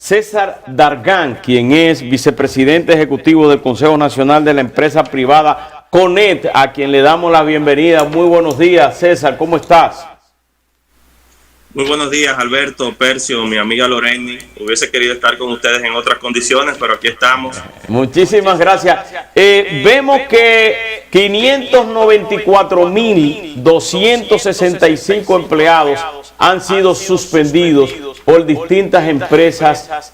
César Dargan, quien es vicepresidente ejecutivo del Consejo Nacional de la Empresa Privada CONET, a quien le damos la bienvenida. Muy buenos días, César, ¿cómo estás? Muy buenos días, Alberto, Percio, mi amiga Loreni. Hubiese querido estar con ustedes en otras condiciones, pero aquí estamos. Muchísimas gracias. Vemos que 594.265 empleados han sido suspendidos por distintas empresas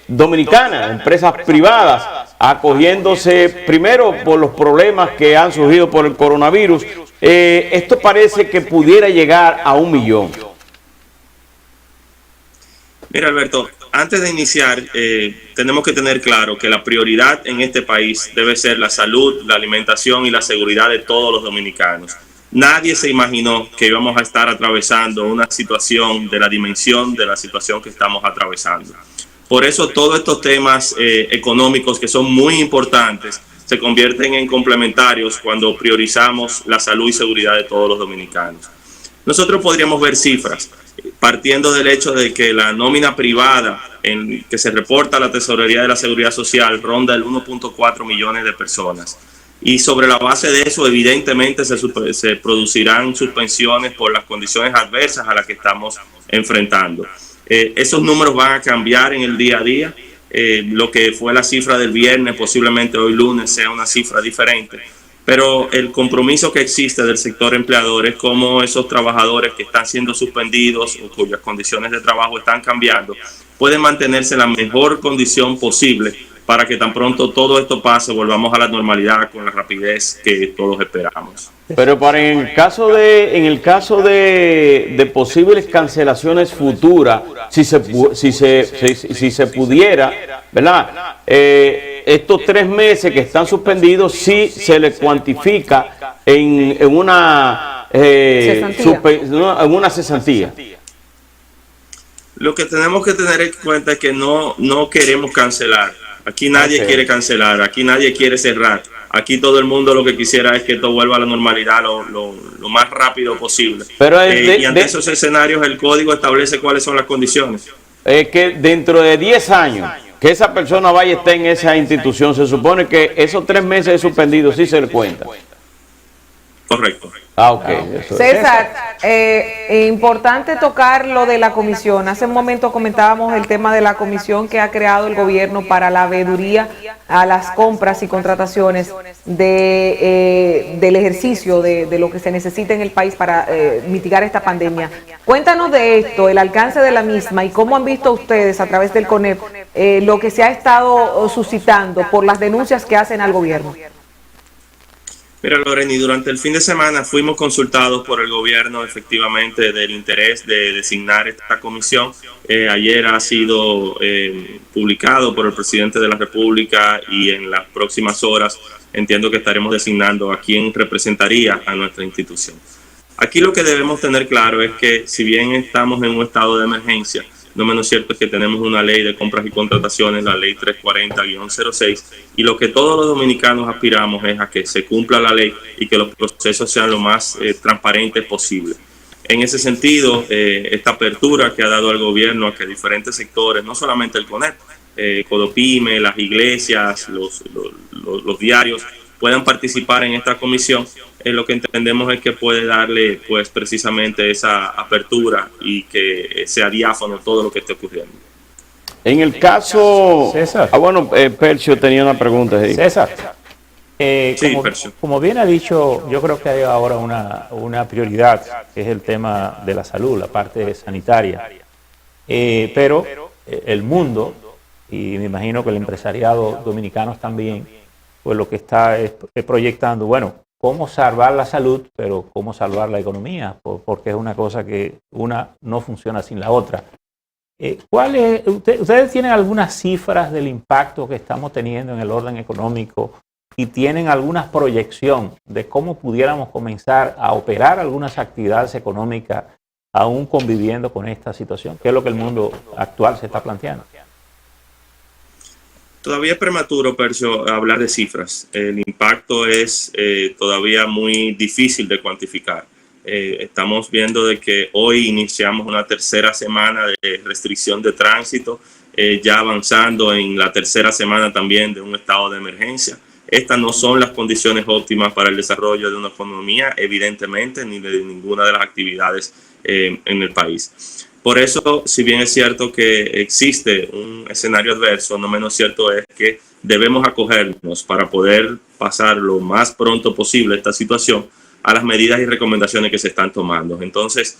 dominicanas, empresas privadas, acogiéndose primero por los problemas que han surgido por el coronavirus. Esto parece que pudiera llegar a 1 millón. Mira, Alberto, antes de iniciar, tenemos que tener claro que la prioridad en este país debe ser la salud, la alimentación y la seguridad de todos los dominicanos. Nadie se imaginó que íbamos a estar atravesando una situación de la dimensión de la situación que estamos atravesando. Por eso todos estos temas económicos, que son muy importantes, se convierten en complementarios cuando priorizamos la salud y seguridad de todos los dominicanos. Nosotros podríamos ver cifras, partiendo del hecho de que la nómina privada que se reporta a la Tesorería de la Seguridad Social ronda el 1.4 millones de personas. Y sobre la base de eso, evidentemente, se producirán suspensiones por las condiciones adversas a las que estamos enfrentando. Esos números van a cambiar en el día a día. Lo que fue la cifra del viernes, posiblemente hoy lunes sea una cifra diferente. Pero el compromiso que existe del sector empleador es cómo esos trabajadores que están siendo suspendidos o cuyas condiciones de trabajo están cambiando, pueden mantenerse en la mejor condición posible para que tan pronto todo esto pase, volvamos a la normalidad con la rapidez que todos esperamos. Pero en el caso de posibles cancelaciones futuras, si se pudiera, ¿verdad? Estos 3 meses que están suspendidos, sí se les cuantifica en una cesantía. Lo que tenemos que tener en cuenta es que no queremos cancelar. Aquí nadie quiere cancelar, aquí nadie quiere cerrar. Aquí todo el mundo lo que quisiera es que todo vuelva a la normalidad lo más rápido posible. Pero y ante esos escenarios el código establece cuáles son las condiciones. Que dentro de 10 años que esa persona vaya a estar en esa institución, se supone que esos 3 meses suspendidos sí se le cuenta. Correcto. César, importante tocar lo de la comisión. Hace un momento comentábamos el tema de la comisión que ha creado el gobierno para la veeduría a las compras y contrataciones del ejercicio de lo que se necesita en el país para mitigar esta pandemia. Cuéntanos de esto, el alcance de la misma y cómo han visto ustedes a través del CONEP lo que se ha estado suscitando por las denuncias que hacen al gobierno. Mira, Loreni, durante el fin de semana fuimos consultados por el gobierno efectivamente del interés de designar esta comisión. Ayer ha sido publicado por el presidente de la República y en las próximas horas entiendo que estaremos designando a quien representaría a nuestra institución. Aquí lo que debemos tener claro es que si bien estamos en un estado de emergencia, no menos cierto es que tenemos una ley de compras y contrataciones, la ley 340-06, y lo que todos los dominicanos aspiramos es a que se cumpla la ley y que los procesos sean lo más transparentes posible. En ese sentido, esta apertura que ha dado el gobierno a que diferentes sectores, no solamente el CONEP, Codopime, las iglesias, los diarios, puedan participar en esta comisión, lo que entendemos es que puede darle pues precisamente esa apertura y que sea diáfano todo lo que esté ocurriendo. En el caso... César. Percio tenía una pregunta ahí. César, Percio. Como bien ha dicho, yo creo que hay ahora una prioridad, que es el tema de la salud, la parte sanitaria. Pero el mundo, y me imagino que el empresariado dominicano también, pues lo que está es proyectando, bueno, cómo salvar la salud, pero cómo salvar la economía, porque es una cosa que una no funciona sin la otra. ¿Ustedes tienen algunas cifras del impacto que estamos teniendo en el orden económico y tienen alguna proyección de cómo pudiéramos comenzar a operar algunas actividades económicas aún conviviendo con esta situación? ¿Qué es lo que el mundo actual se está planteando? Todavía es prematuro, Percio, hablar de cifras. El impacto es todavía muy difícil de cuantificar. Estamos viendo de que hoy iniciamos una tercera semana de restricción de tránsito, ya avanzando en la tercera semana también de un estado de emergencia. Estas no son las condiciones óptimas para el desarrollo de una economía, evidentemente, ni de ninguna de las actividades en el país. Por eso, si bien es cierto que existe un escenario adverso, no menos cierto es que debemos acogernos para poder pasar lo más pronto posible esta situación a las medidas y recomendaciones que se están tomando. Entonces,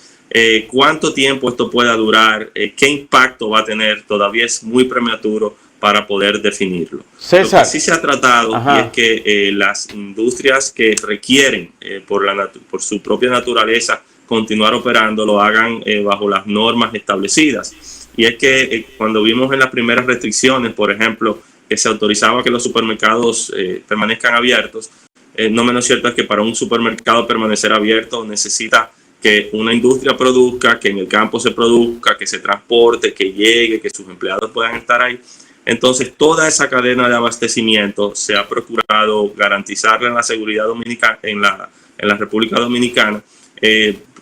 ¿cuánto tiempo esto pueda durar? ¿Qué impacto va a tener? Todavía es muy prematuro para poder definirlo. César. Lo que sí se ha tratado y es que las industrias que requieren por su propia naturaleza continuar operando lo hagan bajo las normas establecidas. Y es que cuando vimos en las primeras restricciones, por ejemplo, que se autorizaba que los supermercados permanezcan abiertos, no menos cierto es que para un supermercado permanecer abierto necesita que una industria produzca, que en el campo se produzca, que se transporte, que llegue, que sus empleados puedan estar ahí. Entonces, toda esa cadena de abastecimiento se ha procurado garantizarla en la seguridad dominicana, en la República Dominicana,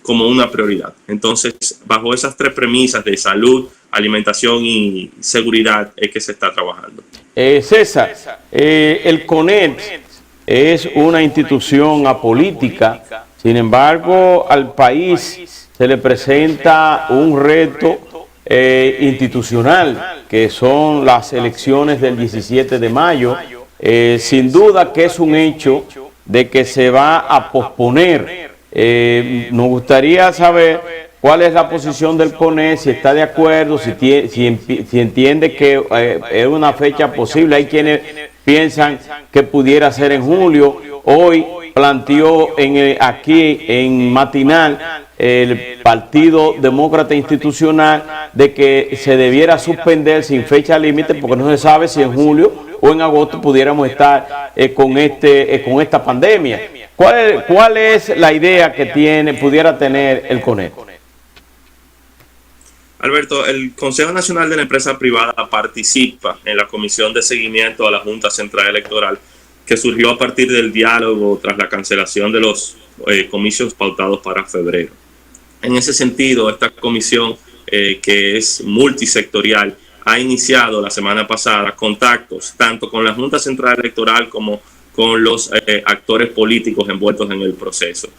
como una prioridad. Entonces, bajo esas tres premisas de salud, alimentación y seguridad es que se está trabajando. César, el CONEP es una institución apolítica, sin embargo, al país se le presenta un reto institucional, que son las elecciones del 17 de mayo. Sin duda que es un hecho de que se va a posponer. Nos gustaría saber cuál es la posición del CONEP, si está de acuerdo, si entiende que es una fecha posible. Hay quienes piensan que pudiera ser en julio. Hoy planteó aquí en Matinal el Partido Demócrata Institucional de que se debiera suspender sin fecha límite, porque no se sabe si en julio o en agosto pudiéramos estar con esta pandemia. ¿Cuál es la idea que pudiera tener el CONEP? Alberto, el Consejo Nacional de la Empresa Privada participa en la Comisión de Seguimiento a la Junta Central Electoral, que surgió a partir del diálogo tras la cancelación de los comicios pautados para febrero. En ese sentido, esta comisión, que es multisectorial, ha iniciado la semana pasada contactos tanto con la Junta Central Electoral como con los actores políticos envueltos en el proceso.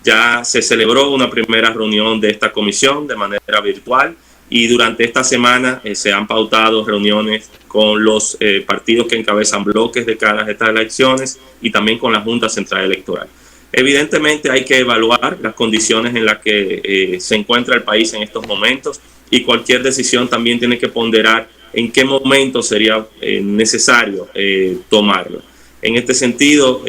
Ya se celebró una primera reunión de esta comisión de manera virtual y durante esta semana se han pautado reuniones con los partidos que encabezan bloques de cara a estas elecciones y también con la Junta Central Electoral. Evidentemente hay que evaluar las condiciones en las que se encuentra el país en estos momentos y cualquier decisión también tiene que ponderar en qué momento sería necesario tomarlo. En este sentido,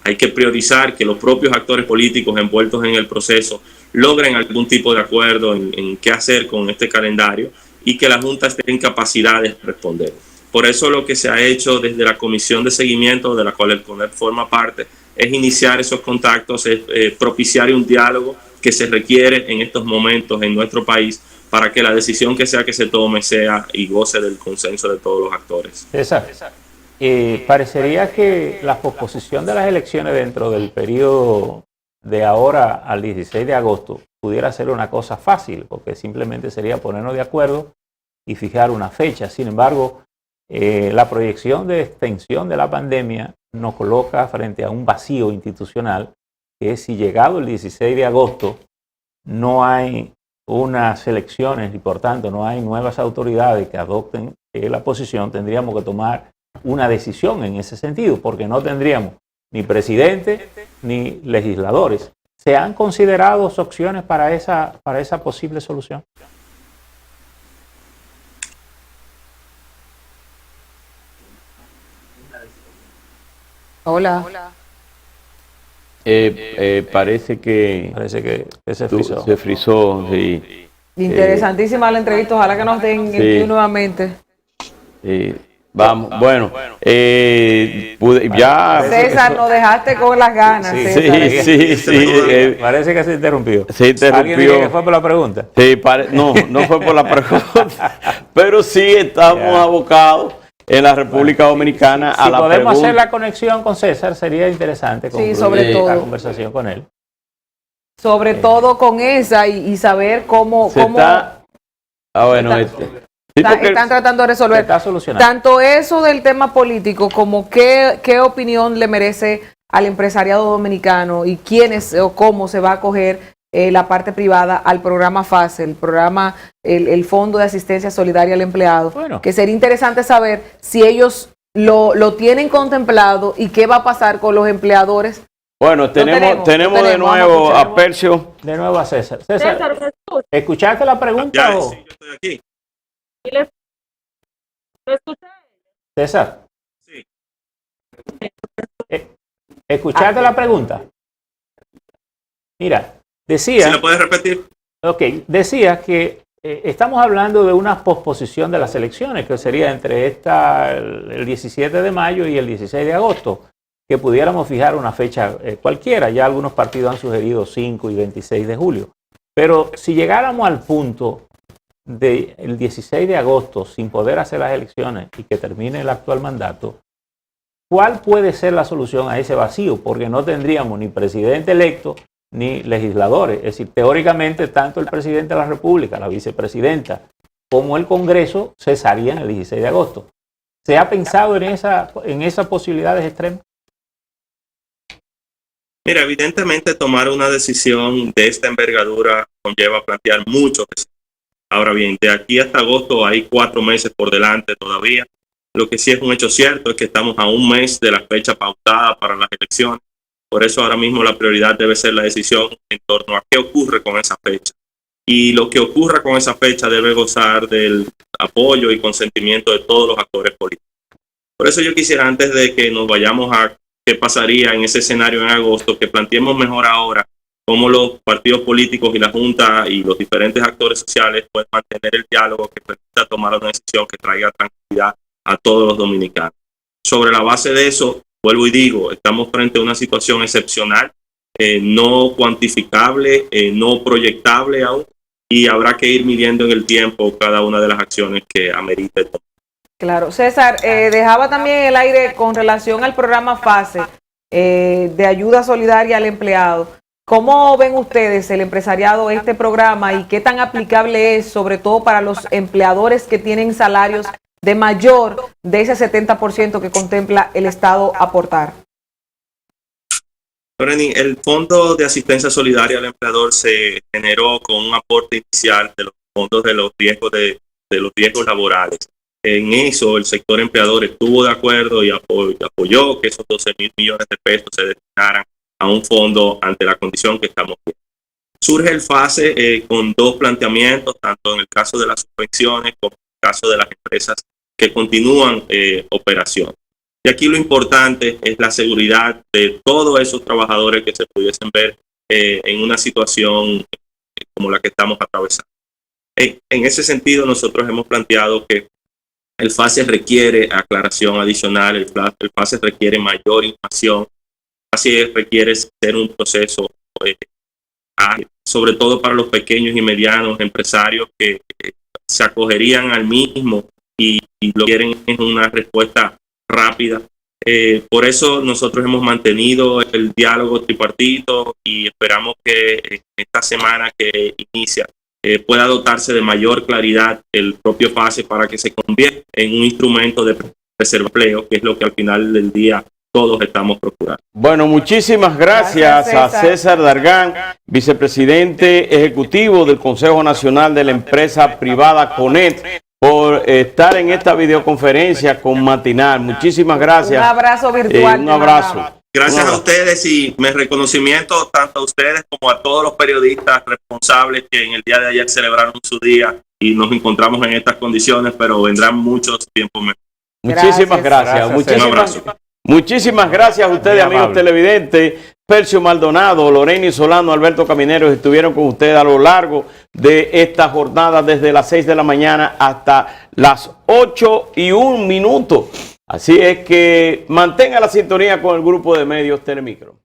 hay que priorizar que los propios actores políticos envueltos en el proceso logren algún tipo de acuerdo en qué hacer con este calendario y que la Junta esté en capacidad de responder. Por eso lo que se ha hecho desde la Comisión de Seguimiento, de la cual el CONEP forma parte, es iniciar esos contactos, es propiciar un diálogo que se requiere en estos momentos en nuestro país para que la decisión que sea que se tome sea y goce del consenso de todos los actores. César, parecería que la posposición de las elecciones dentro del periodo de ahora al 16 de agosto pudiera ser una cosa fácil, porque simplemente sería ponernos de acuerdo y fijar una fecha. Sin embargo, la proyección de extensión de la pandemia nos coloca frente a un vacío institucional, que es si llegado el 16 de agosto no hay unas elecciones y por tanto no hay nuevas autoridades que adopten la posición, tendríamos que tomar una decisión en ese sentido, porque no tendríamos ni presidente ni legisladores. ¿Se han considerado opciones para esa posible solución? Hola. Parece que se frizó. Se frizó, sí. Interesantísima la entrevista, ojalá que nos den sí. Nuevamente. Vamos, bueno, ya... César, nos dejaste con las ganas. Sí, César. sí. Parece que se interrumpió. Se interrumpió. ¿Alguien dice que fue por la pregunta? Sí, no fue por la pregunta, pero sí estamos abocados en la República Dominicana a la pregunta. Si podemos hacer la conexión con César, sería interesante sobre todo la conversación con él. Sobre todo con esa y saber cómo están tratando de resolver. Está solucionando. Tanto eso del tema político como qué opinión le merece al empresariado dominicano y quiénes o cómo se va a acoger la parte privada al programa FASE, el Fondo de Asistencia Solidaria al Empleado, bueno, que sería interesante saber si ellos lo tienen contemplado y qué va a pasar con los empleadores. Bueno, tenemos de nuevo a Percio. De nuevo a César. César, ¿escuchaste la pregunta? Sí, yo estoy aquí. ¿Lo escuché? César. Sí. ¿Escuchaste la pregunta? Mira, decía... ¿Sí la puedes repetir? Ok, decía que estamos hablando de una posposición de las elecciones, que sería entre el 17 de mayo y el 16 de agosto, que pudiéramos fijar una fecha cualquiera. Ya algunos partidos han sugerido 5 y 26 de julio. Pero si llegáramos al punto del 16 de agosto sin poder hacer las elecciones y que termine el actual mandato, ¿cuál puede ser la solución a ese vacío? Porque no tendríamos ni presidente electo ni legisladores. Es decir, teóricamente tanto el presidente de la República, la vicepresidenta, como el Congreso cesarían el 16 de agosto. ¿Se ha pensado en esas posibilidades extremas? Mira, evidentemente tomar una decisión de esta envergadura conlleva plantear mucho. Ahora bien, de aquí hasta agosto hay 4 meses por delante todavía. Lo que sí es un hecho cierto es que estamos a un mes de la fecha pautada para las elecciones. Por eso ahora mismo la prioridad debe ser la decisión en torno a qué ocurre con esa fecha. Y lo que ocurra con esa fecha debe gozar del apoyo y consentimiento de todos los actores políticos. Por eso yo quisiera, antes de que nos vayamos a qué pasaría en ese escenario en agosto, que planteemos mejor ahora cómo los partidos políticos y la Junta y los diferentes actores sociales pueden mantener el diálogo que permita tomar una decisión que traiga tranquilidad a todos los dominicanos. Sobre la base de eso, vuelvo y digo, estamos frente a una situación excepcional, no cuantificable, no proyectable aún, y habrá que ir midiendo en el tiempo cada una de las acciones que amerite. Claro. César, dejaba también el aire con relación al programa FASE de ayuda solidaria al empleado. ¿Cómo ven ustedes, el empresariado, este programa y qué tan aplicable es, sobre todo para los empleadores que tienen salarios de mayor de ese 70% que contempla el Estado aportar? Loreni, el Fondo de Asistencia Solidaria al Empleador se generó con un aporte inicial de los fondos de los riesgos laborales. En eso el sector empleador estuvo de acuerdo y apoyó que esos 12,000 millones de pesos se destinaran a un fondo ante la condición que estamos viendo. Surge el FASE con 2 planteamientos, tanto en el caso de las subvenciones como en el caso de las empresas que continúan operación. Y aquí lo importante es la seguridad de todos esos trabajadores que se pudiesen ver en una situación como la que estamos atravesando. En ese sentido, nosotros hemos planteado que el FASE requiere aclaración adicional, el FASE requiere mayor información, el FASE requiere ser un proceso ágil, sobre todo para los pequeños y medianos empresarios que se acogerían al mismo y lo quieren es una respuesta rápida. Por eso nosotros hemos mantenido el diálogo tripartito y esperamos que esta semana que inicia pueda dotarse de mayor claridad el propio FASE para que se convierta en un instrumento de preservar empleo, que es lo que al final del día todos estamos procurando. Bueno, muchísimas gracias a César Dargan, vicepresidente ejecutivo del Consejo Nacional de la Empresa Privada CONET, por estar en esta videoconferencia con Matinal. Muchísimas gracias. Un abrazo virtual. Un abrazo. Gracias a ustedes y mi reconocimiento tanto a ustedes como a todos los periodistas responsables que en el día de ayer celebraron su día y nos encontramos en estas condiciones, pero vendrán muchos tiempos mejor. Muchísimas gracias. Muchísimas gracias a ustedes, amigos televidentes. Percio Maldonado, Loreni Solano, Alberto Camineros estuvieron con ustedes a lo largo de esta jornada desde las 6 de la mañana hasta las 8:01. Así es que mantenga la sintonía con el grupo de medios Telemicro.